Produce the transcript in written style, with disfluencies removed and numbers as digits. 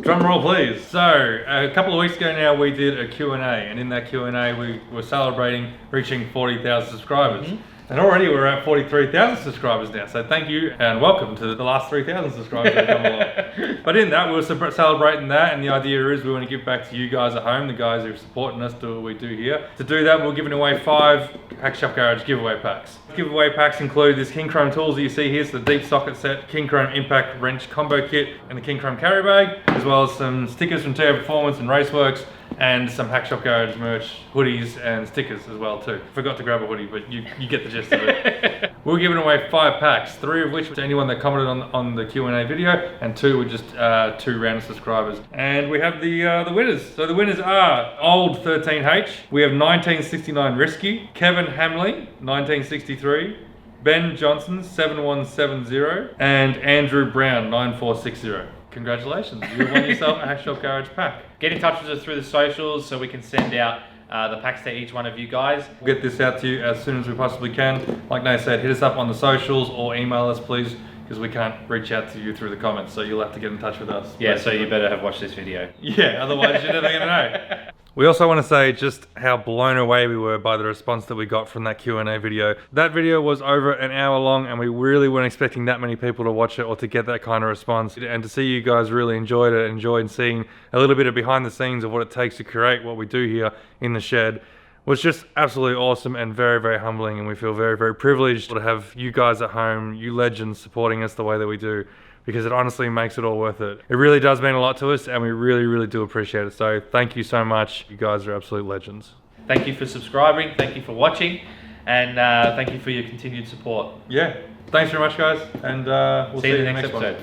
Drum roll, please. So, a couple of weeks ago now, we did a Q&A, and in that Q&A, we were celebrating reaching 40,000 subscribers. And already we're at 43,000 subscribers now, so thank you and welcome to the last 3,000 subscribers that have come along. But in that, we were celebrating that, and the idea is we want to give back to you guys at home, the guys who are supporting us, do what we do here. To do that, we're giving away 5 Hackshop Garage giveaway packs. Giveaway packs include this King Chrome tools that you see here, so the deep socket set, King Chrome impact wrench combo kit, and the King Chrome carry bag, as well as some stickers from TO Performance and Raceworks, and some Hackshop Garage merch, hoodies and stickers as well too. Forgot to grab a hoodie, but you get the gist of it. We're giving away 5 packs, 3 of which to anyone that commented on the Q&A video, and 2 were just 2 random subscribers. And we have the winners. So the winners are Old 13H, we have 1969 Risky, Kevin Hamley, 1963, Ben Johnson, 7170, and Andrew Brown, 9460. Congratulations, you won yourself a Hackshop Garage pack. Get in touch with us through the socials so we can send out the packs to each one of you guys. We'll get this out to you as soon as we possibly can. Like Nate said, hit us up on the socials or email us please, because we can't reach out to you through the comments, so you'll have to get in touch with us. Yeah, so you better have watched this video. Yeah, otherwise you're never gonna know. We also want to say just how blown away we were by the response that we got from that Q&A video. That video was over an hour long, and we really weren't expecting that many people to watch it or to get that kind of response. And to see you guys really enjoyed it, enjoyed seeing a little bit of behind the scenes of what it takes to create what we do here in the shed, was just absolutely awesome and very, very humbling, and we feel very, very privileged to have you guys at home, you legends, supporting us the way that we do, because it honestly makes it all worth it. It really does mean a lot to us, and we really, really do appreciate it. So thank you so much. You guys are absolute legends. Thank you for subscribing, thank you for watching, and thank you for your continued support. Yeah, thanks very much guys, and we'll see you in the next episode.